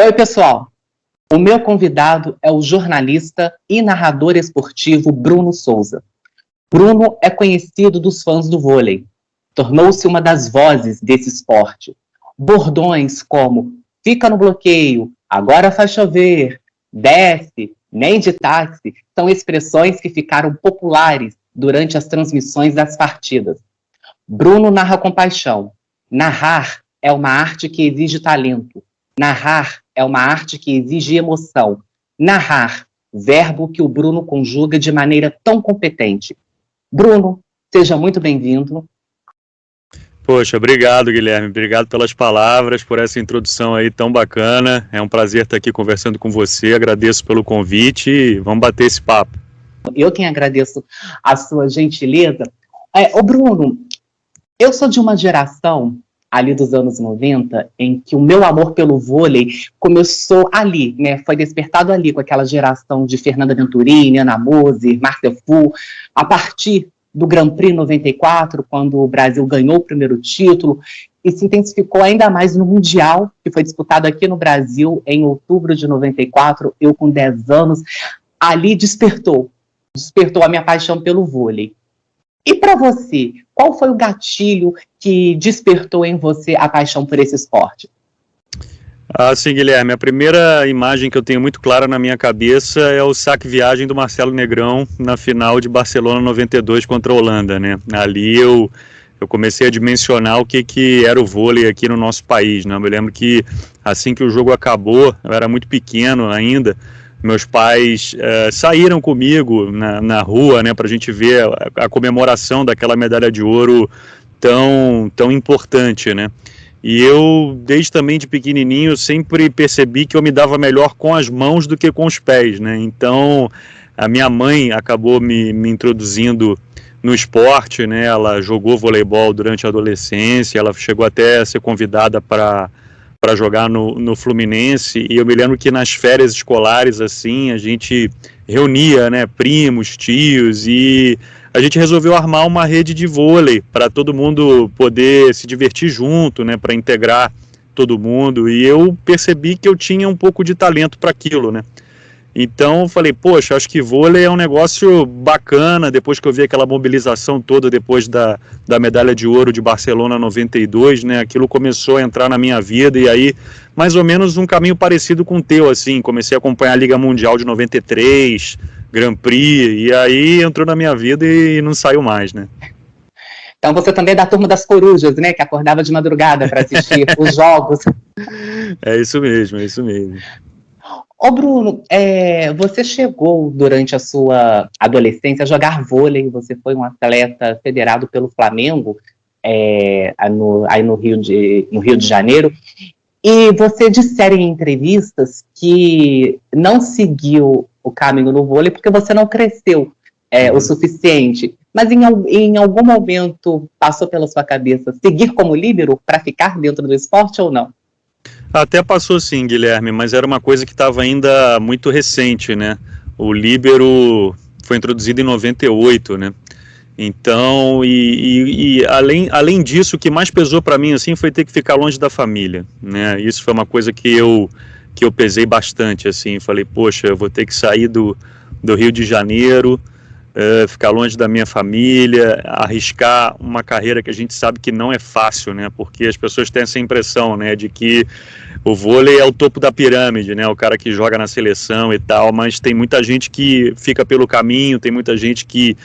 Oi, pessoal. O meu convidado é o jornalista e narrador esportivo Bruno Souza. Bruno é conhecido dos fãs do vôlei. Tornou-se uma das vozes desse esporte. Bordões como "fica no bloqueio", "agora faz chover", "desce", "nem de táxi", são expressões que ficaram populares durante as transmissões das partidas. Bruno narra com paixão. Narrar é uma arte que exige talento. Narrar é uma arte que exige emoção. Narrar, verbo que o Bruno conjuga de maneira tão competente. Bruno, seja muito bem-vindo. Poxa, obrigado, Guilherme. Obrigado pelas palavras, por essa introdução aí tão bacana. É um prazer estar aqui conversando com você. Agradeço pelo convite e vamos bater esse papo. Eu quem agradeço a sua gentileza. Ô Bruno, eu sou de uma geração ali dos anos 90, em que o meu amor pelo vôlei começou ali, né? Foi despertado ali com aquela geração de Fernanda Venturini, Ana Moser, Márcia Fu, a partir do Grand Prix 94, quando o Brasil ganhou o primeiro título, e se intensificou ainda mais no Mundial, que foi disputado aqui no Brasil em outubro de 94, eu com 10 anos, ali despertou a minha paixão pelo vôlei. E para você, qual foi o gatilho que despertou em você a paixão por esse esporte? Sim, Guilherme, a primeira imagem que eu tenho muito clara na minha cabeça é o saque-viagem do Marcelo Negrão na final de Barcelona 92 contra a Holanda, né? Ali eu comecei a dimensionar o que era o vôlei aqui no nosso país, né? Eu me lembro que assim que o jogo acabou, eu era muito pequeno ainda, meus pais saíram comigo na rua, né, para a gente ver a comemoração daquela medalha de ouro tão importante, né? E eu, desde também de pequenininho, sempre percebi que eu me dava melhor com as mãos do que com os pés, né? Então, a minha mãe acabou me introduzindo no esporte, né? Ela jogou voleibol durante a adolescência, ela chegou até a ser convidada para jogar no Fluminense, e eu me lembro que nas férias escolares, assim, a gente reunia, né, primos, tios, e a gente resolveu armar uma rede de vôlei para todo mundo poder se divertir junto, né, para integrar todo mundo, e eu percebi que eu tinha um pouco de talento para aquilo, né. Então eu falei, poxa, acho que vôlei é um negócio bacana, depois que eu vi aquela mobilização toda depois da medalha de ouro de Barcelona 92, né, aquilo começou a entrar na minha vida, e aí mais ou menos um caminho parecido com o teu, assim, comecei a acompanhar a Liga Mundial de 93, Grand Prix, e aí entrou na minha vida e não saiu mais, né. Então você também é da turma das corujas, né, que acordava de madrugada para assistir os jogos. É isso mesmo, é isso mesmo. Ô Bruno, você chegou durante a sua adolescência a jogar vôlei, você foi um atleta federado pelo Flamengo, aí no Rio de Janeiro, e você dissera em entrevistas que não seguiu o caminho no vôlei porque você não cresceu o suficiente, mas em algum momento passou pela sua cabeça seguir como líbero para ficar dentro do esporte ou não? Até passou sim, Guilherme, mas era uma coisa que estava ainda muito recente, né? O líbero foi introduzido em 98, né? Então, além disso, o que mais pesou para mim assim foi ter que ficar longe da família, né? Isso foi uma coisa que eu pesei bastante, assim. Falei, poxa, eu vou ter que sair do Rio de Janeiro, ficar longe da minha família, arriscar uma carreira que a gente sabe que não é fácil, né? Porque as pessoas têm essa impressão, né, de que o vôlei é o topo da pirâmide, né? O cara que joga na seleção e tal, mas tem muita gente que fica pelo caminho, tem muita gente que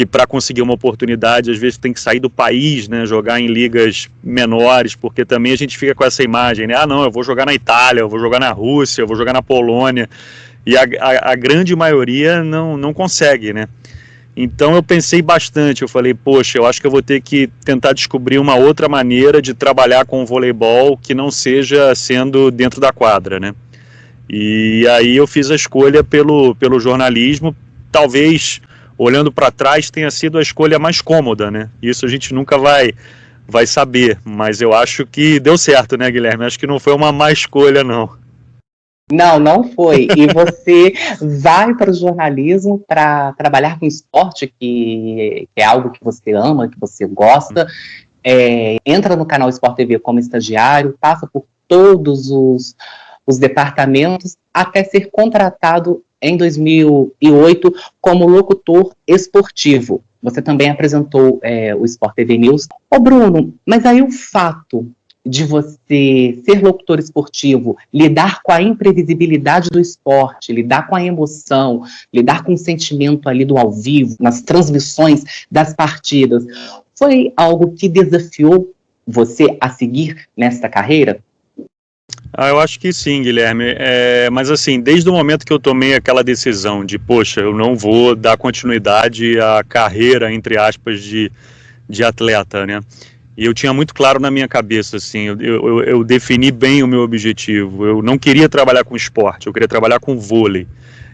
para conseguir uma oportunidade, às vezes tem que sair do país, né? Jogar em ligas menores, porque também a gente fica com essa imagem, né? Ah, não, eu vou jogar na Itália, eu vou jogar na Rússia, eu vou jogar na Polônia, e a grande maioria não consegue, né? Então eu pensei bastante, eu falei, poxa, eu acho que eu vou ter que tentar descobrir uma outra maneira de trabalhar com o voleibol que não seja sendo dentro da quadra, né? E aí eu fiz a escolha pelo jornalismo, talvez, olhando para trás, tenha sido a escolha mais cômoda, né? Isso a gente nunca vai saber, mas eu acho que deu certo, né, Guilherme? Acho que não foi uma má escolha, não. Não foi. E você vai para o jornalismo para trabalhar com esporte, que é algo que você ama, que você gosta, entra no canal Sport TV como estagiário, passa por todos os os departamentos, até ser contratado em 2008 como locutor esportivo. Você também apresentou o Sport TV News. Ô Bruno, mas aí o fato de você ser locutor esportivo, lidar com a imprevisibilidade do esporte, lidar com a emoção, lidar com o sentimento ali do ao vivo, nas transmissões das partidas, foi algo que desafiou você a seguir nesta carreira? Eu acho que sim, Guilherme, mas assim, desde o momento que eu tomei aquela decisão de, poxa, eu não vou dar continuidade à carreira, entre aspas, de atleta, né, e eu tinha muito claro na minha cabeça, assim, eu defini bem o meu objetivo, eu não queria trabalhar com esporte, eu queria trabalhar com vôlei,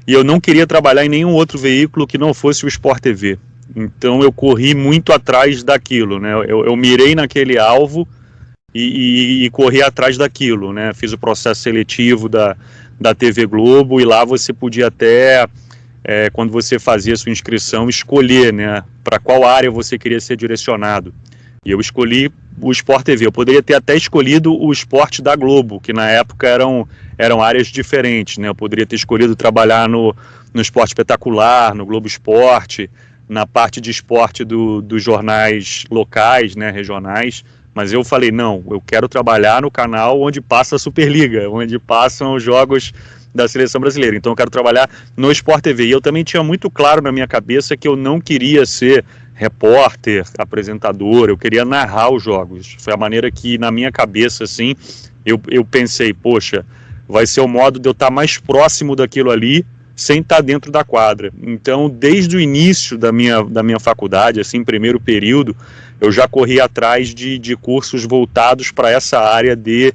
e eu não queria trabalhar em nenhum outro veículo que não fosse o Sport TV, então eu corri muito atrás daquilo, né, eu mirei naquele alvo, e correr atrás daquilo, né? Fiz o processo seletivo da TV Globo e lá você podia até, quando você fazia sua inscrição, escolher, né? Para qual área você queria ser direcionado. E eu escolhi o Sport TV. Eu poderia ter até escolhido o esporte da Globo, que na época eram áreas diferentes, né? Eu poderia ter escolhido trabalhar no Esporte Espetacular, no Globo Esporte, na parte de esporte dos jornais locais, né? Regionais. Mas eu falei, não, eu quero trabalhar no canal onde passa a Superliga, onde passam os jogos da Seleção Brasileira. Então eu quero trabalhar no Sport TV. E eu também tinha muito claro na minha cabeça que eu não queria ser repórter, apresentador, eu queria narrar os jogos. Foi a maneira que, na minha cabeça, assim, eu pensei, poxa, vai ser o modo de eu estar mais próximo daquilo ali, sem estar dentro da quadra. Então, desde o início da minha faculdade, assim, primeiro período, eu já corri atrás de cursos voltados para essa área de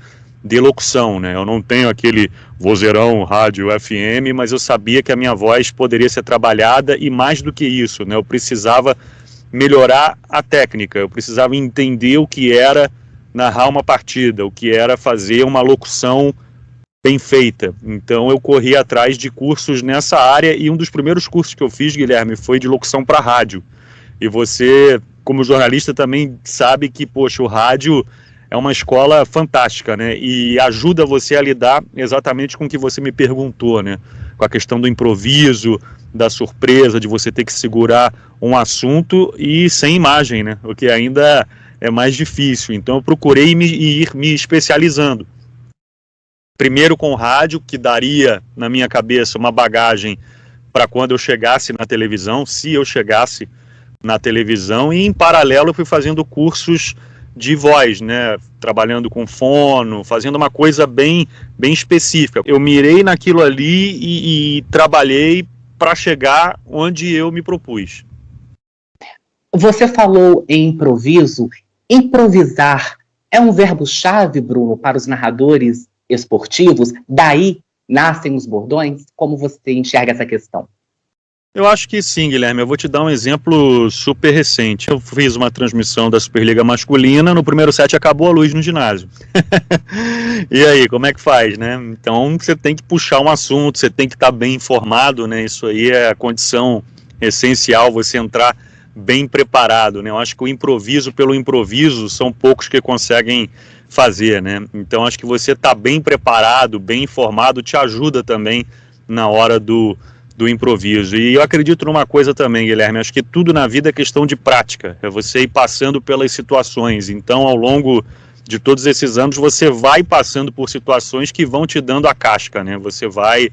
locução, né? Eu não tenho aquele vozeirão, rádio, FM, mas eu sabia que a minha voz poderia ser trabalhada e mais do que isso, né? Eu precisava melhorar a técnica, eu precisava entender o que era narrar uma partida, o que era fazer uma locução bem feita. Então eu corri atrás de cursos nessa área e um dos primeiros cursos que eu fiz, Guilherme, foi de locução para rádio. E você, como jornalista, também sabe que, poxa, o rádio é uma escola fantástica, né? E ajuda você a lidar exatamente com o que você me perguntou, né? Com a questão do improviso, da surpresa, de você ter que segurar um assunto e sem imagem, né? O que ainda é mais difícil. Então eu procurei ir me especializando. Primeiro com rádio, que daria, na minha cabeça, uma bagagem para quando eu chegasse na televisão, se eu chegasse na televisão, e em paralelo eu fui fazendo cursos de voz, né, trabalhando com fono, fazendo uma coisa bem específica. Eu mirei naquilo ali e trabalhei para chegar onde eu me propus. Você falou em improviso. Improvisar é um verbo-chave, Bruno, para os narradores esportivos? Daí nascem os bordões? Como você enxerga essa questão? Eu acho que sim, Guilherme. Eu vou te dar um exemplo super recente. Eu fiz uma transmissão da Superliga masculina, no primeiro set acabou a luz no ginásio. E aí, como é que faz, né? Então você tem que puxar um assunto, você tem que estar bem informado, né? Isso aí é a condição essencial, você entrar bem preparado, né? Eu acho que o improviso pelo improviso são poucos que conseguem fazer, né? Então acho que você tá bem preparado, bem informado, te ajuda também na hora do improviso. E eu acredito numa coisa também, Guilherme, acho que tudo na vida é questão de prática, é você ir passando pelas situações. Então ao longo de todos esses anos você vai passando por situações que vão te dando a casca, né? Você vai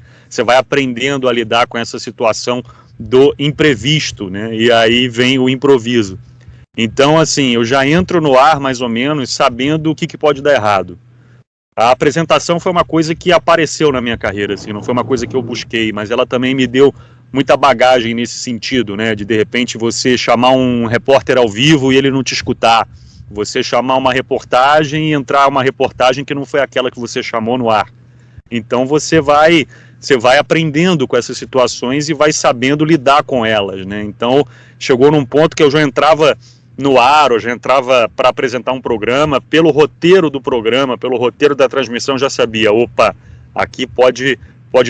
aprendendo a lidar com essa situação do imprevisto, né? E aí vem o improviso. Então, assim, eu já entro no ar, mais ou menos, sabendo o que pode dar errado. A apresentação foi uma coisa que apareceu na minha carreira, assim, não foi uma coisa que eu busquei, mas ela também me deu muita bagagem nesse sentido, né? De repente, você chamar um repórter ao vivo e ele não te escutar. Você chamar uma reportagem e entrar uma reportagem que não foi aquela que você chamou no ar. Então, você vai aprendendo com essas situações e vai sabendo lidar com elas, né? Então, chegou num ponto que eu já entrava no ar, eu já entrava para apresentar um programa, pelo roteiro do programa, pelo roteiro da transmissão, já sabia, opa, aqui pode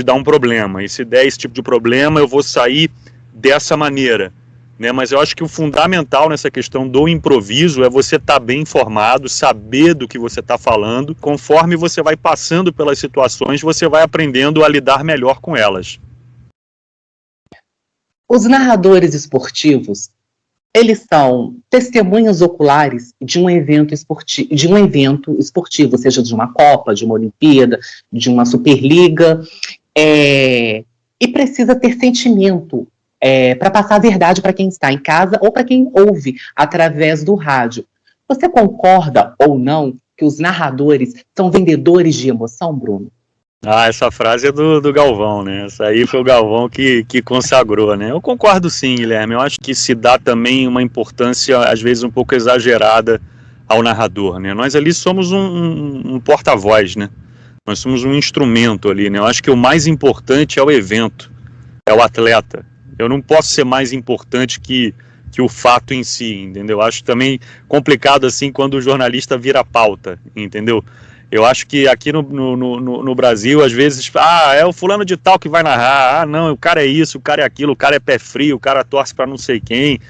dar um problema, e se der esse tipo de problema, eu vou sair dessa maneira. né? Mas eu acho que o fundamental nessa questão do improviso é você estar bem informado, saber do que você está falando. Conforme você vai passando pelas situações, você vai aprendendo a lidar melhor com elas. Os narradores esportivos, eles são testemunhas oculares de um evento esportivo, seja de uma Copa, de uma Olimpíada, de uma Superliga, e precisa ter sentimento para passar a verdade para quem está em casa ou para quem ouve através do rádio. Você concorda ou não que os narradores são vendedores de emoção, Bruno? Essa frase é do Galvão, né? Essa aí foi o Galvão que consagrou, né? Eu concordo sim, Guilherme. Eu acho que se dá também uma importância, às vezes, um pouco exagerada ao narrador, né? Nós ali somos um porta-voz, né? Nós somos um instrumento ali, né? Eu acho que o mais importante é o evento, é o atleta. Eu não posso ser mais importante que o fato em si, entendeu? Eu acho também complicado, assim, quando o jornalista vira pauta, entendeu? Eu acho que aqui no Brasil, às vezes, é o fulano de tal que vai narrar, não, o cara é isso, o cara é aquilo, o cara é pé frio, o cara torce para não sei quem,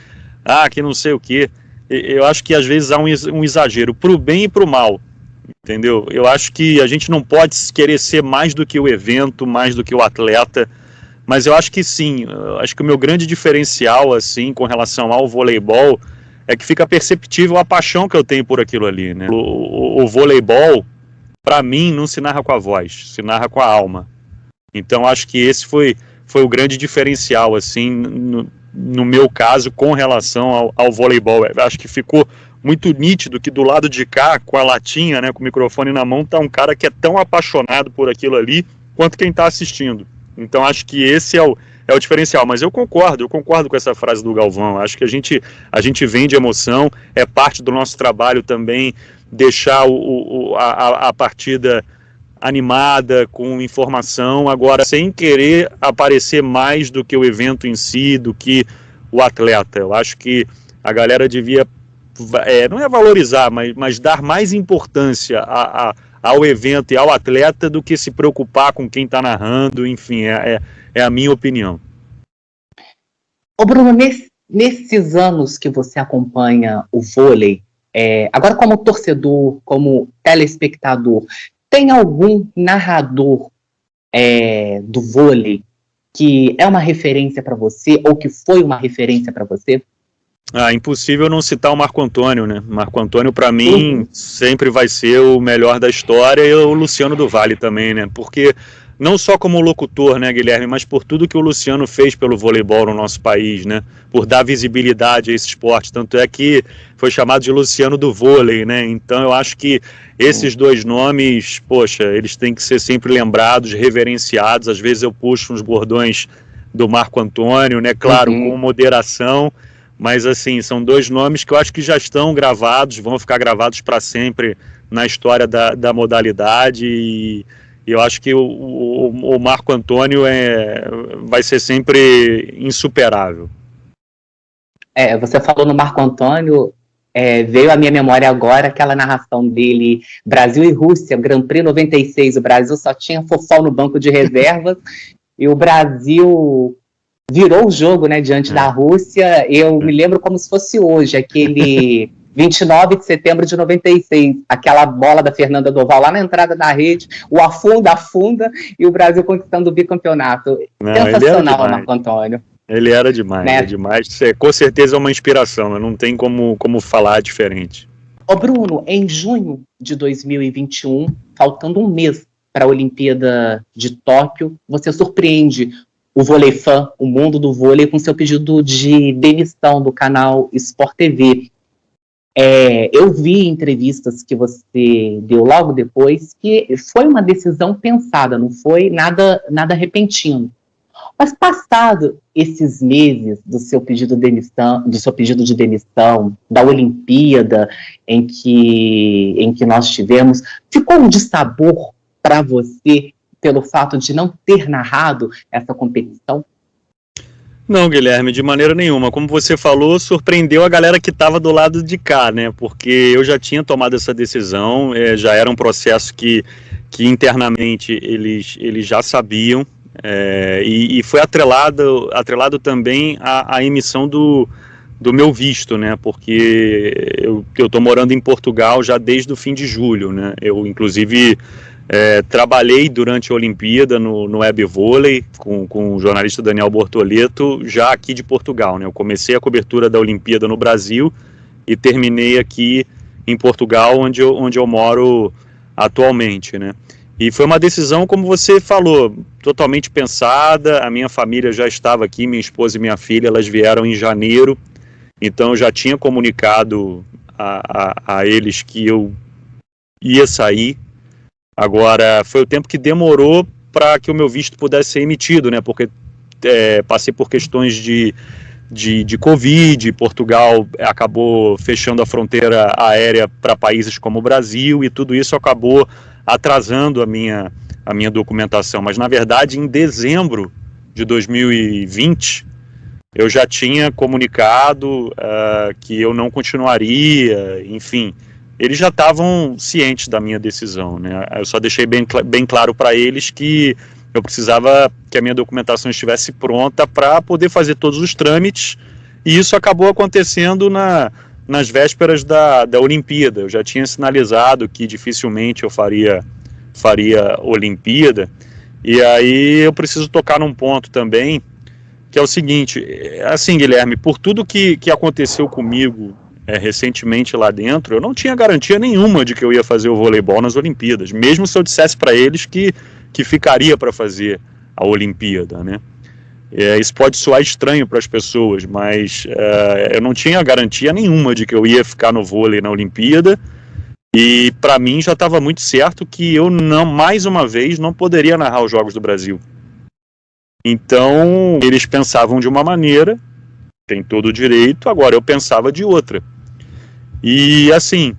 que não sei o quê. Eu acho que às vezes há um exagero, pro bem e pro mal, entendeu? Eu acho que a gente não pode querer ser mais do que o evento, mais do que o atleta, mas eu acho que sim, eu acho que o meu grande diferencial, assim, com relação ao voleibol, é que fica perceptível a paixão que eu tenho por aquilo ali, né? O voleibol, para mim, não se narra com a voz, se narra com a alma. Então, acho que esse foi o grande diferencial, assim, no meu caso, com relação ao voleibol. Acho que ficou muito nítido que do lado de cá, com a latinha, né, com o microfone na mão, tá um cara que é tão apaixonado por aquilo ali, quanto quem está assistindo. Então, acho que esse é o diferencial. Mas eu concordo com essa frase do Galvão. Acho que a gente vende emoção, é parte do nosso trabalho também, deixar a partida animada, com informação, agora sem querer aparecer mais do que o evento em si, do que o atleta. Eu acho que a galera devia, não é valorizar, mas dar mais importância ao evento e ao atleta do que se preocupar com quem está narrando, enfim, é a minha opinião. Ô Bruno, nesses anos que você acompanha o vôlei, agora como torcedor, como telespectador, tem algum narrador do vôlei que é uma referência para você ou que foi uma referência para você? Impossível não citar o Marco Antônio, né? Marco Antônio, para mim, sempre vai ser o melhor da história, e o Luciano do Vale também, né? Porque não só como locutor, né, Guilherme, mas por tudo que o Luciano fez pelo voleibol no nosso país, né, por dar visibilidade a esse esporte, tanto é que foi chamado de Luciano do vôlei, né, então eu acho que esses dois nomes, poxa, eles têm que ser sempre lembrados, reverenciados. Às vezes eu puxo uns bordões do Marco Antônio, né, claro, com moderação, mas assim, são dois nomes que eu acho que já estão gravados, vão ficar gravados para sempre na história da modalidade, e eu acho que o Marco Antônio vai ser sempre insuperável. Você falou no Marco Antônio, veio à minha memória agora aquela narração dele, Brasil e Rússia, Grand Prix 96, o Brasil só tinha Fofão no banco de reservas, e o Brasil virou o jogo, né, diante da Rússia. Eu me lembro como se fosse hoje, aquele 29 de setembro de 96, aquela bola da Fernanda Doval lá na entrada da rede, o afunda, e o Brasil conquistando o bicampeonato. Sensacional, o Marco Antônio. Ele era demais, né? Demais. Com certeza é uma inspiração, não tem como falar diferente. Ô Bruno, em junho de 2021, faltando um mês para a Olimpíada de Tóquio, você surpreende o vôlei fã, o mundo do vôlei, com seu pedido de demissão do canal Sport TV. Eu vi entrevistas que você deu logo depois que foi uma decisão pensada, não foi nada repentino. Mas passado esses meses do seu pedido de demissão, da Olimpíada em que nós tivemos, ficou um dissabor para você pelo fato de não ter narrado essa competição? Não, Guilherme, de maneira nenhuma. Como você falou, surpreendeu a galera que estava do lado de cá, né? Porque eu já tinha tomado essa decisão, já era um processo que internamente eles já sabiam. E foi atrelado também à emissão do meu visto, né? Porque eu estou morando em Portugal já desde o fim de julho, né? Eu, inclusive, trabalhei durante a Olimpíada no Web Vôlei com o jornalista Daniel Bortoleto, já aqui de Portugal, né? Eu comecei a cobertura da Olimpíada no Brasil e terminei aqui em Portugal, onde eu moro atualmente, né? E foi uma decisão, como você falou, totalmente pensada. A minha família já estava aqui, minha esposa e minha filha, elas vieram em janeiro, então eu já tinha comunicado a eles que eu ia sair. Agora, foi o tempo que demorou para que o meu visto pudesse ser emitido, né? Porque passei por questões de Covid, Portugal acabou fechando a fronteira aérea para países como o Brasil, e tudo isso acabou atrasando a minha documentação. Mas, na verdade, em dezembro de 2020, eu já tinha comunicado que eu não continuaria, enfim. Eles já estavam cientes da minha decisão, né? Eu só deixei bem claro para eles que eu precisava que a minha documentação estivesse pronta para poder fazer todos os trâmites, e isso acabou acontecendo nas vésperas da Olimpíada. Eu já tinha sinalizado que dificilmente eu faria Olimpíada, e aí eu preciso tocar num ponto também, que é o seguinte, assim, Guilherme, por tudo que aconteceu comigo recentemente lá dentro, eu não tinha garantia nenhuma de que eu ia fazer o voleibol nas Olimpíadas, mesmo se eu dissesse para eles que ficaria para fazer a Olimpíada, né? Isso pode soar estranho para as pessoas, mas eu não tinha garantia nenhuma de que eu ia ficar no vôlei na Olimpíada, e para mim já estava muito certo que eu mais uma vez não poderia narrar os Jogos do Brasil. Então eles pensavam de uma maneira, tem todo o direito, agora eu pensava de outra. E assim,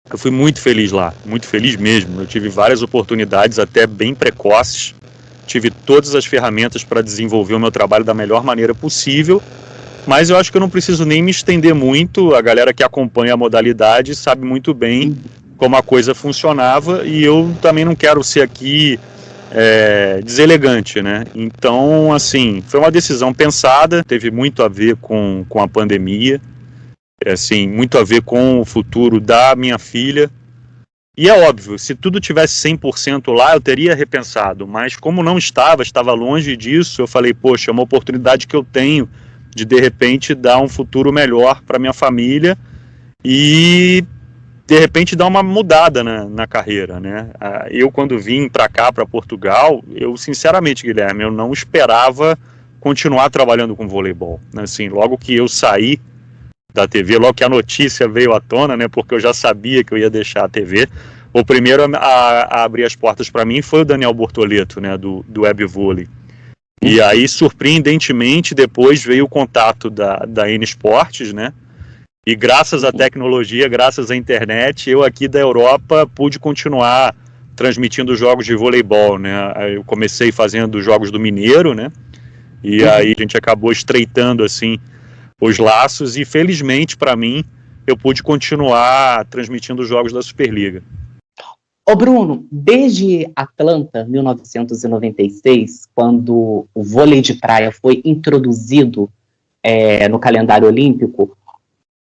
eu fui muito feliz lá, muito feliz mesmo. Eu tive várias oportunidades, até bem precoces, tive todas as ferramentas para desenvolver o meu trabalho da melhor maneira possível, mas eu acho que eu não preciso nem me estender muito. A galera que acompanha a modalidade sabe muito bem como a coisa funcionava, e eu também não quero ser aqui deselegante, né? Então, assim, foi uma decisão pensada, teve muito a ver com a pandemia, assim, muito a ver com o futuro da minha filha. E é óbvio, se tudo tivesse 100% lá, eu teria repensado, mas como não estava longe disso, eu falei, poxa, é uma oportunidade que eu tenho de repente, dar um futuro melhor para minha família e, de repente, dar uma mudada na carreira, né? Eu, quando vim para cá, para Portugal, eu, sinceramente, Guilherme, eu não esperava continuar trabalhando com voleibol, né? Assim, logo que eu saí da TV, logo que a notícia veio à tona, né, porque eu já sabia que eu ia deixar a TV, o primeiro a abrir as portas para mim foi o Daniel Bortoleto, né, do Web Vôlei. E aí, surpreendentemente, depois veio o contato da N Esportes, né, e graças à tecnologia, graças à internet, eu aqui da Europa pude continuar transmitindo jogos de voleibol, né. Eu comecei fazendo jogos do Mineiro, né, e aí a gente acabou estreitando, assim, os laços, e felizmente para mim eu pude continuar transmitindo os jogos da Superliga. Ô Bruno, desde Atlanta, 1996, quando o vôlei de praia foi introduzido no calendário olímpico,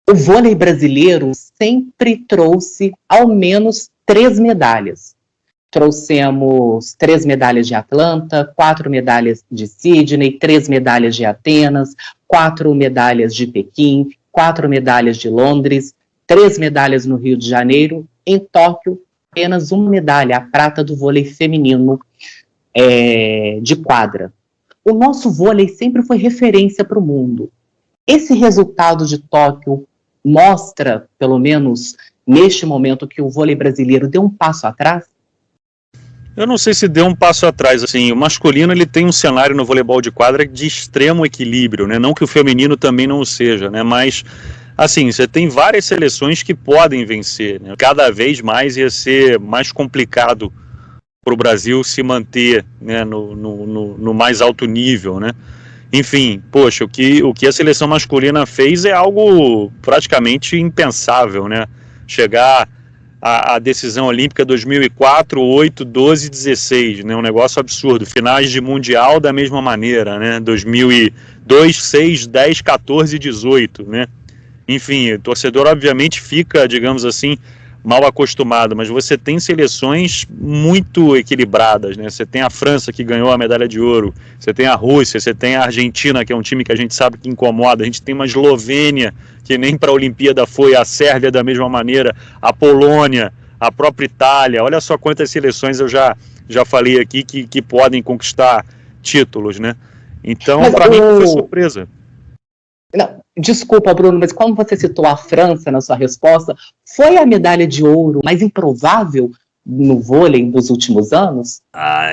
o vôlei brasileiro sempre trouxe ao menos 3 medalhas. Trouxemos 3 medalhas de Atlanta, 4 medalhas de Sydney, 3 medalhas de Atenas, 4 medalhas de Pequim, 4 medalhas de Londres, 3 medalhas no Rio de Janeiro. Em Tóquio, apenas 1 medalha, a prata do vôlei feminino de quadra. O nosso vôlei sempre foi referência para o mundo. Esse resultado de Tóquio mostra, pelo menos neste momento, que o vôlei brasileiro deu um passo atrás? Eu não sei se deu um passo atrás, assim, o masculino ele tem um cenário no voleibol de quadra de extremo equilíbrio, né? Não que o feminino também não o seja, né? Mas, assim, você tem várias seleções que podem vencer, né? Cada vez mais ia ser mais complicado para o Brasil se manter, né, no mais alto nível, né? Enfim, poxa, o que a seleção masculina fez é algo praticamente impensável, né? Chegar a decisão olímpica 2004, 8, 12 e 16, né? Um negócio absurdo. Finais de Mundial da mesma maneira, né? 2002, 6, 10, 14 e 18, né? Enfim, o torcedor obviamente fica, digamos assim, mal acostumado, mas você tem seleções muito equilibradas, né? Você tem a França, que ganhou a medalha de ouro, você tem a Rússia, você tem a Argentina, que é um time que a gente sabe que incomoda, a gente tem uma Eslovênia, que nem para a Olimpíada foi, a Sérvia da mesma maneira, a Polônia, a própria Itália. Olha só quantas seleções eu já falei aqui que podem conquistar títulos, né? Então, para mim, foi surpresa. Não, desculpa, Bruno, mas como você citou a França na sua resposta, foi a medalha de ouro mais improvável no vôlei dos últimos anos?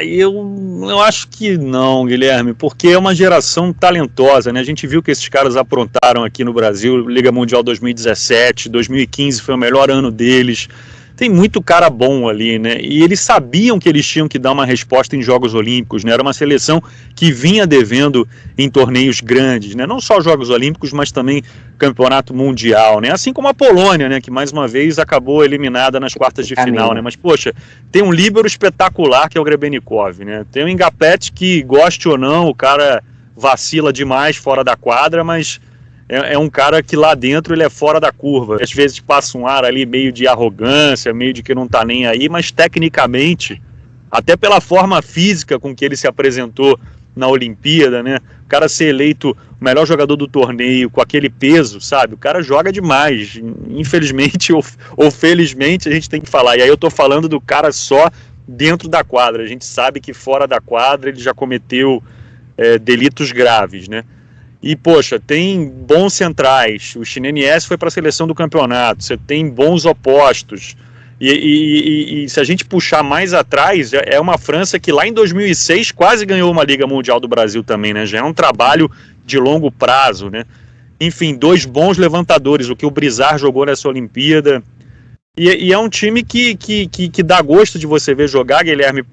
Eu acho que não, Guilherme, porque é uma geração talentosa, né? A gente viu que esses caras aprontaram aqui no Brasil, Liga Mundial 2017, 2015 foi o melhor ano deles. Tem muito cara bom ali, né? E eles sabiam que eles tinham que dar uma resposta em Jogos Olímpicos, né? Era uma seleção que vinha devendo em torneios grandes, né? Não só Jogos Olímpicos, mas também Campeonato Mundial, né? Assim como a Polônia, né? Que mais uma vez acabou eliminada nas quartas de final, né? Mas, poxa, tem um líbero espetacular que é o Grebenikov, né? Tem o Engapet que, goste ou não, o cara vacila demais fora da quadra, mas é um cara que lá dentro ele é fora da curva. Às vezes passa um ar ali meio de arrogância, meio de que não tá nem aí, mas tecnicamente, até pela forma física com que ele se apresentou na Olimpíada, né? O cara ser eleito o melhor jogador do torneio com aquele peso, sabe? O cara joga demais. Infelizmente ou felizmente a gente tem que falar. E aí eu tô falando do cara só dentro da quadra. A gente sabe que fora da quadra ele já cometeu delitos graves, né? E, poxa, tem bons centrais. O Chinenies foi para a seleção do campeonato. Você tem bons opostos. E se a gente puxar mais atrás, é uma França que lá em 2006 quase ganhou uma Liga Mundial do Brasil também, né? Já é um trabalho de longo prazo, né? Enfim, 2 bons levantadores, o que o Brizard jogou nessa Olimpíada. E é um time que dá gosto de você ver jogar, Guilherme.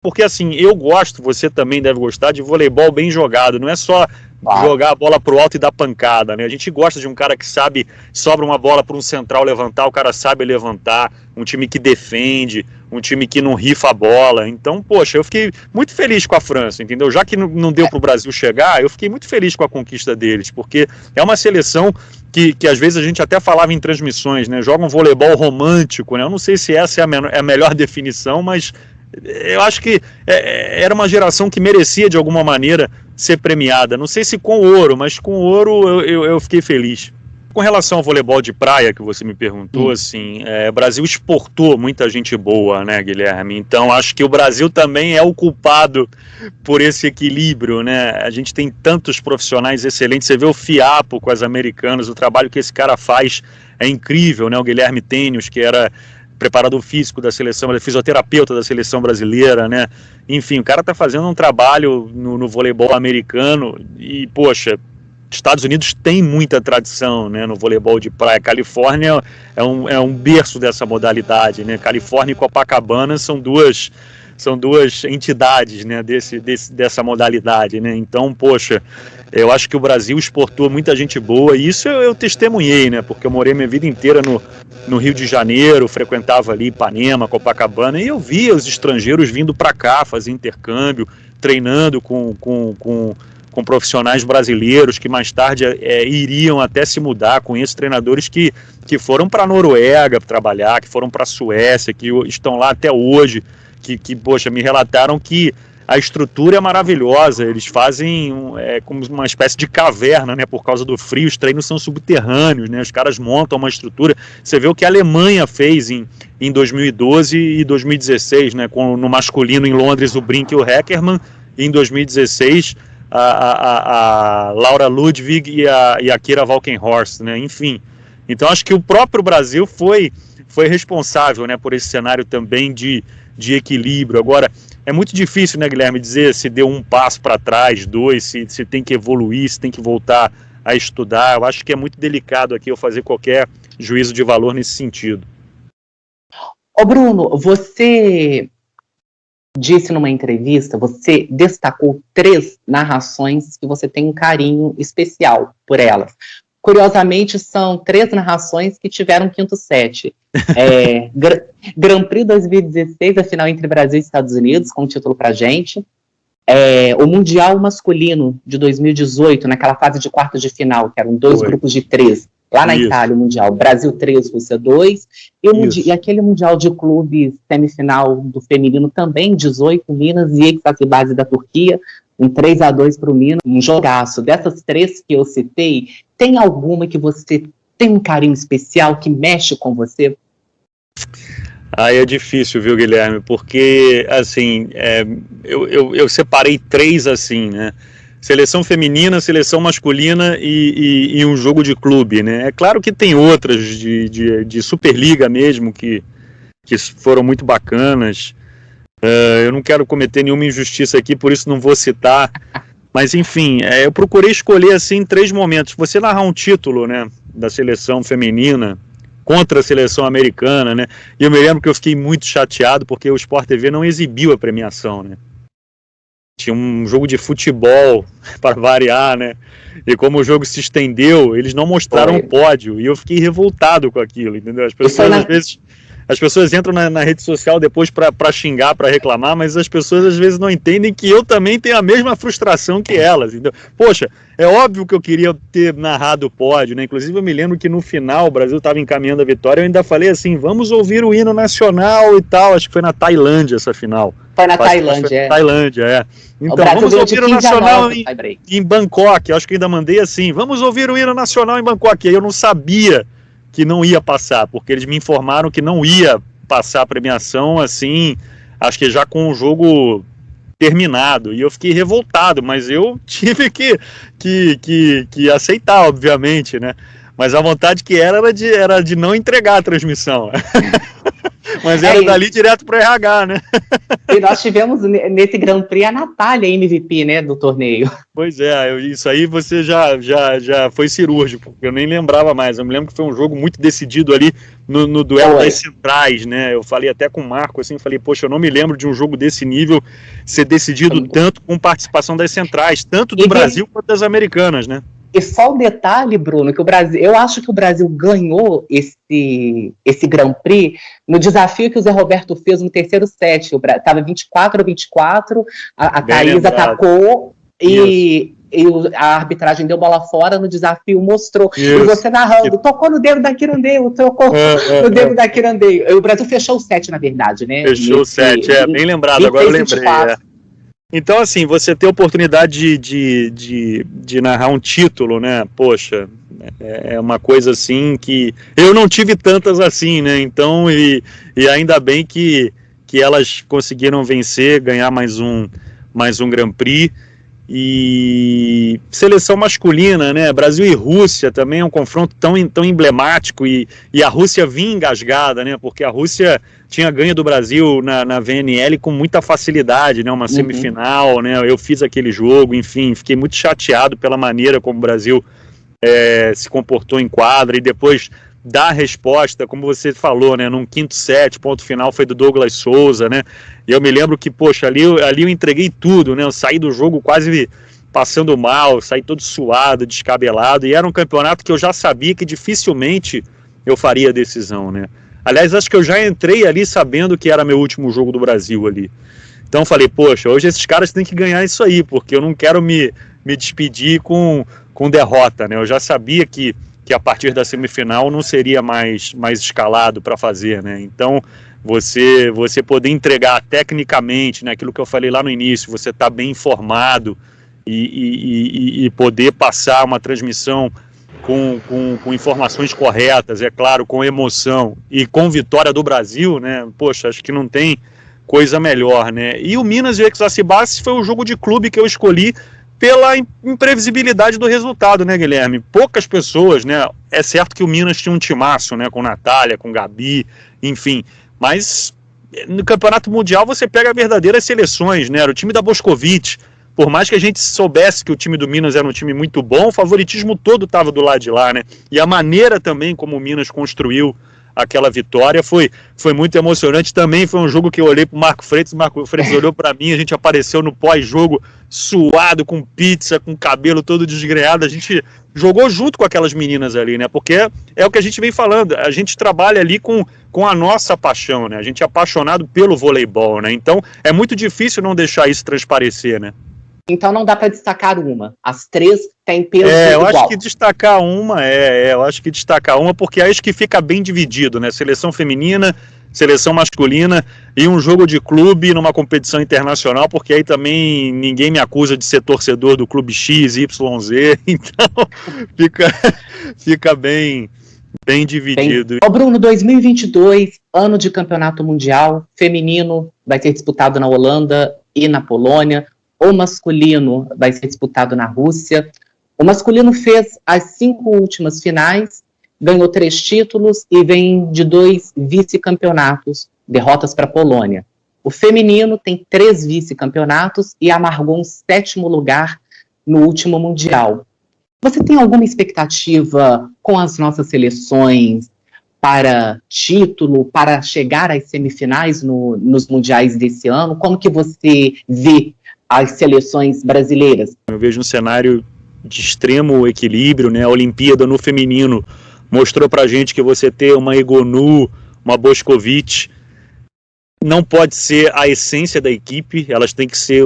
Porque, assim, eu gosto, você também deve gostar, de voleibol bem jogado. Não é só jogar a bola pro alto e dar pancada, né? A gente gosta de um cara que sabe, sobra uma bola para um central levantar, o cara sabe levantar, um time que defende, um time que não rifa a bola. Então, poxa, eu fiquei muito feliz com a França, entendeu? Já que não deu pro Brasil chegar, eu fiquei muito feliz com a conquista deles, porque é uma seleção que às vezes a gente até falava em transmissões, né? Joga um voleibol romântico, né? Eu não sei se essa é a melhor definição, mas eu acho que era uma geração que merecia de alguma maneira ser premiada, não sei se com ouro, mas com ouro eu fiquei feliz. Com relação ao voleibol de praia que você me perguntou, assim, o Brasil exportou muita gente boa, né, Guilherme? Então acho que o Brasil também é o culpado por esse equilíbrio, né? A gente tem tantos profissionais excelentes, você vê o Fiapo com as americanas, o trabalho que esse cara faz é incrível, né? O Guilherme Tênios, que era preparador físico da seleção, fisioterapeuta da seleção brasileira, né? Enfim, o cara tá fazendo um trabalho no voleibol americano e, poxa, Estados Unidos tem muita tradição, né, no voleibol de praia. Califórnia é um berço dessa modalidade, né? Califórnia e Copacabana são duas entidades, né, dessa modalidade, né? Então, poxa, eu acho que o Brasil exportou muita gente boa, e isso eu testemunhei, né, porque eu morei minha vida inteira no Rio de Janeiro, frequentava ali Ipanema, Copacabana, e eu via os estrangeiros vindo para cá fazer intercâmbio, treinando com profissionais brasileiros que mais tarde iriam até se mudar. Conheço treinadores que foram para a Noruega trabalhar, que foram para a Suécia, que estão lá até hoje, que poxa, me relataram que a estrutura é maravilhosa, eles fazem como uma espécie de caverna, né, por causa do frio, os treinos são subterrâneos, né, os caras montam uma estrutura. Você vê o que a Alemanha fez em 2012 e 2016, né, no masculino em Londres o Brink e o Heckermann, e em 2016 a Laura Ludwig e a Kira Valkenhorst, né, enfim. Então acho que o próprio Brasil foi responsável, né, por esse cenário também de equilíbrio. Agora, é muito difícil, né, Guilherme, dizer se deu um passo para trás, 2, se tem que evoluir, se tem que voltar a estudar. Eu acho que é muito delicado aqui eu fazer qualquer juízo de valor nesse sentido. Ô Bruno, você disse numa entrevista, você destacou 3 narrações que você tem um carinho especial por elas. Curiosamente, são 3 narrações que tiveram quinto set. Grand Prix 2016, a final entre Brasil e Estados Unidos, com o título pra gente. O Mundial Masculino de 2018, naquela fase de quartas de final, que eram 2 grupos de 3, lá na Itália, o Mundial. Brasil 3, Rússia 2. E aquele Mundial de clubes semifinal do feminino também, 18, Minas e Eksaksebasi da Turquia, um 3-2 para o Minas, um jogaço. Dessas 3 que eu citei, tem alguma que você tem um carinho especial, que mexe com você? Aí é difícil, viu, Guilherme? Porque, assim, eu separei 3, assim, né? Seleção feminina, seleção masculina e um jogo de clube, né? É claro que tem outras de Superliga mesmo que foram muito bacanas. Eu não quero cometer nenhuma injustiça aqui, por isso não vou citar. Mas, enfim, eu procurei escolher, assim, 3 momentos. Você narrar um título, né, da seleção feminina contra a seleção americana, né? E eu me lembro que eu fiquei muito chateado porque o Sport TV não exibiu a premiação, né? Tinha um jogo de futebol, para variar, né? E como o jogo se estendeu, eles não mostraram o pódio. E eu fiquei revoltado com aquilo, entendeu? As pessoas, às vezes... As pessoas entram na rede social depois para xingar, para reclamar, mas as pessoas às vezes não entendem que eu também tenho a mesma frustração que elas. Então, poxa, é óbvio que eu queria ter narrado o pódio, né? Inclusive eu me lembro que no final o Brasil estava encaminhando a vitória, eu ainda falei assim, vamos ouvir o hino nacional e tal. Acho que foi na Tailândia essa final. Foi na Tailândia, Tailândia, Então, vamos ouvir o nacional em Bangkok. Acho que ainda mandei assim, vamos ouvir o hino nacional em Bangkok. Aí eu não sabia que não ia passar, porque eles me informaram que não ia passar a premiação, assim, acho que já com o jogo terminado, e eu fiquei revoltado, mas eu tive que aceitar, obviamente, né, mas a vontade que era de não entregar a transmissão, mas era dali direto para o RH, né. E nós tivemos nesse Grand Prix a Natália MVP, né, do torneio. Pois isso aí você já foi cirúrgico, porque eu nem lembrava mais. Eu me lembro que foi um jogo muito decidido ali no duelo das centrais, né? Eu falei até com o Marco, assim, falei, poxa, eu não me lembro de um jogo desse nível ser decidido tanto com participação das centrais, tanto do Brasil quanto das americanas, né? E só um detalhe, Bruno, que eu acho que o Brasil ganhou esse Grand Prix no desafio que o Zé Roberto fez no terceiro set. Estava 24-24, a Thaís atacou e a arbitragem deu bola fora no desafio, mostrou. Isso. E você narrando, tocou no dedo da Quirandeio, tocou no dedo da Quirandeio. O Brasil fechou o set, na verdade, né? Fechou o set, bem lembrado, agora eu lembrei. Então, assim, você ter a oportunidade de narrar um título, né, poxa, é uma coisa assim que eu não tive tantas assim, né, então, e ainda bem que elas conseguiram vencer, ganhar mais um Grand Prix. E seleção masculina, né, Brasil e Rússia também é um confronto tão emblemático, e a Rússia vinha engasgada, né, porque a Rússia tinha ganho do Brasil na VNL com muita facilidade, né, uma semifinal, né, eu fiz aquele jogo, enfim, fiquei muito chateado pela maneira como o Brasil se comportou em quadra, e depois da resposta, como você falou, né, num quinto set, ponto final foi do Douglas Souza, né, e eu me lembro que, poxa, ali eu entreguei tudo, né, eu saí do jogo quase passando mal, saí todo suado, descabelado, e era um campeonato que eu já sabia que dificilmente eu faria a decisão, né. Aliás, acho que eu já entrei ali sabendo que era meu último jogo do Brasil ali. Então eu falei, poxa, hoje esses caras têm que ganhar isso aí, porque eu não quero me despedir com derrota, né, eu já sabia que a partir da semifinal não seria mais escalado para fazer, né? Então, você poder entregar tecnicamente, né, aquilo que eu falei lá no início, você tá bem informado e poder passar uma transmissão com informações corretas, é claro, com emoção e com vitória do Brasil, né? Poxa, acho que não tem coisa melhor, né? E o Minas e o Eksaksebasi foi o jogo de clube que eu escolhi pela imprevisibilidade do resultado, né, Guilherme? Poucas pessoas, né? É certo que o Minas tinha um timaço, né? Com Natália, com Gabi, enfim. Mas no Campeonato Mundial você pega verdadeiras seleções, né? Era o time da Boscovite. Por mais que a gente soubesse que o time do Minas era um time muito bom, o favoritismo todo estava do lado de lá, né? E a maneira também como o Minas construiu aquela vitória. Foi muito emocionante também. Foi um jogo que eu olhei para o Marco Freitas olhou para mim, a gente apareceu no pós-jogo suado, com pizza, com cabelo todo desgreado. A gente jogou junto com aquelas meninas ali, né? Porque é o que a gente vem falando, a gente trabalha ali com a nossa paixão, né? A gente é apaixonado pelo voleibol, né? Então é muito difícil não deixar isso transparecer, né? Então não dá para destacar uma. As três têm peso eu igual. acho que destacar uma, porque acho que fica bem dividido, né? Seleção feminina, seleção masculina e um jogo de clube numa competição internacional, porque aí também ninguém me acusa de ser torcedor do clube X, Y, Z, então fica bem dividido. Bruno, 2022, ano de campeonato mundial, feminino vai ser disputado na Holanda e na Polônia, o masculino vai ser disputado na Rússia. O masculino fez as 5 últimas finais, ganhou 3 títulos e vem de 2 vice-campeonatos, derrotas para a Polônia. O feminino tem 3 vice-campeonatos e amargou um 7º lugar no último Mundial. Você tem alguma expectativa com as nossas seleções para título, para chegar às semifinais nos mundiais desse ano? Como que você vê as seleções brasileiras? Eu vejo um cenário de extremo equilíbrio, né? A Olimpíada no feminino mostrou pra gente que você ter uma Egonu, uma Bošković, não pode ser a essência da equipe, elas têm que ser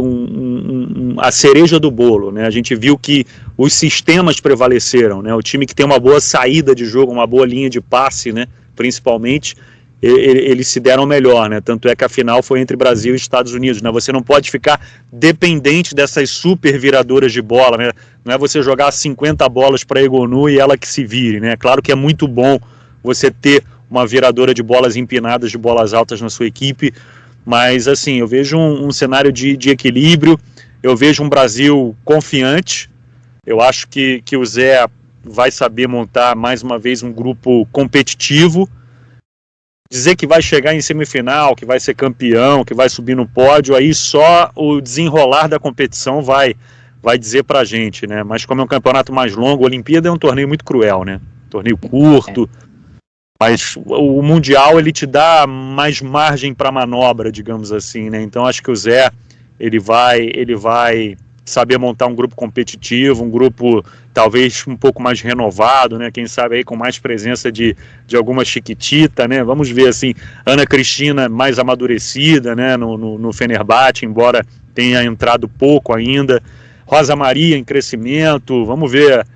a cereja do bolo, né? A gente viu que os sistemas prevaleceram, né? O time que tem uma boa saída de jogo, uma boa linha de passe, né? Principalmente, eles se deram melhor, né? Tanto é que a final foi entre Brasil e Estados Unidos, né? Você não pode ficar dependente dessas super viradoras de bola, né? Não é você jogar 50 bolas para a Egonu e ela que se vire, né? Claro que é muito bom você ter uma viradora de bolas empinadas, de bolas altas na sua equipe, mas assim, eu vejo um cenário de equilíbrio, eu vejo um Brasil confiante, eu acho que o Zé vai saber montar mais uma vez um grupo competitivo. Dizer que vai chegar em semifinal, que vai ser campeão, que vai subir no pódio, aí só o desenrolar da competição vai dizer pra gente, né? Mas como é um campeonato mais longo, a Olimpíada é um torneio muito cruel, né? Torneio curto, mas o Mundial ele te dá mais margem para manobra, digamos assim, né? Então acho que o Zé ele vai saber montar um grupo competitivo, um grupo talvez um pouco mais renovado, né? Quem sabe aí com mais presença de alguma chiquitita, né? Vamos ver assim, Ana Cristina mais amadurecida, né? No Fenerbahçe, embora tenha entrado pouco ainda. Rosa Maria em crescimento, vamos ver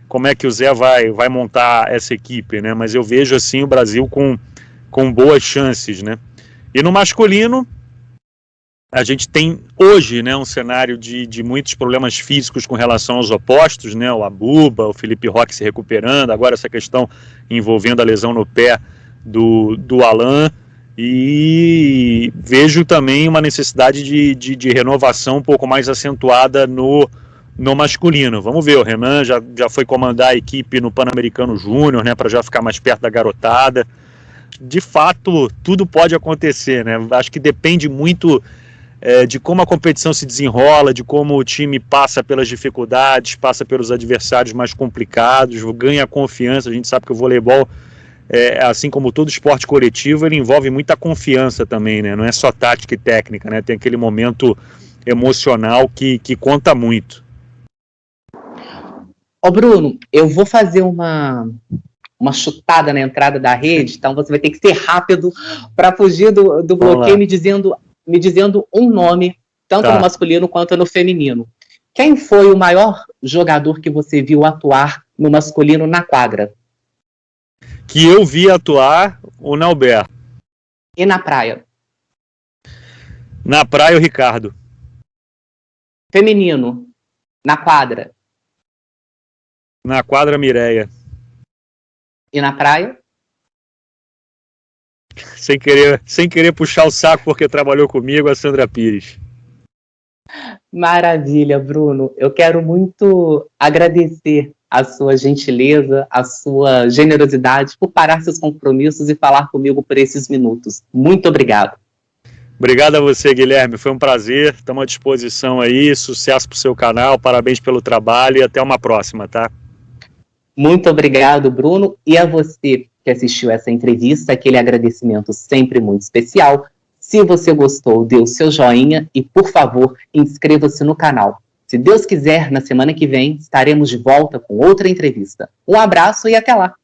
como é que o Zé vai montar essa equipe, né? Mas eu vejo assim o Brasil com boas chances, né? E no masculino, a gente tem hoje, né, um cenário de muitos problemas físicos com relação aos opostos, né, o Abuba, o Felipe Roque se recuperando, agora essa questão envolvendo a lesão no pé do Alan, e vejo também uma necessidade de renovação um pouco mais acentuada no masculino. Vamos ver, o Renan já foi comandar a equipe no Pan-Americano Júnior, né, para já ficar mais perto da garotada. De fato, tudo pode acontecer, né? Acho que depende muito de como a competição se desenrola, de como o time passa pelas dificuldades, passa pelos adversários mais complicados, ganha confiança. A gente sabe que o voleibol, assim como todo esporte coletivo, ele envolve muita confiança também, né? Não é só tática e técnica, né? Tem aquele momento emocional que conta muito. Bruno, eu vou fazer uma chutada na entrada da rede, então você vai ter que ser rápido para fugir do bloqueio, me dizendo um nome, tanto no masculino quanto no feminino. Quem foi o maior jogador que você viu atuar no masculino na quadra? Que eu vi atuar, o Nauber. E na praia? Na praia, o Ricardo. Feminino, na quadra? Na quadra, Mireia. E na praia? Sem querer puxar o saco porque trabalhou comigo, a Sandra Pires. Maravilha, Bruno. Eu quero muito agradecer a sua gentileza, a sua generosidade por parar seus compromissos e falar comigo por esses minutos. Muito obrigado. Obrigado a você, Guilherme. Foi um prazer. Estamos à disposição aí. Sucesso para o seu canal. Parabéns pelo trabalho e até uma próxima, tá? Muito obrigado, Bruno. E a você que assistiu essa entrevista, aquele agradecimento sempre muito especial. Se você gostou, dê o seu joinha e, por favor, inscreva-se no canal. Se Deus quiser, na semana que vem, estaremos de volta com outra entrevista. Um abraço e até lá!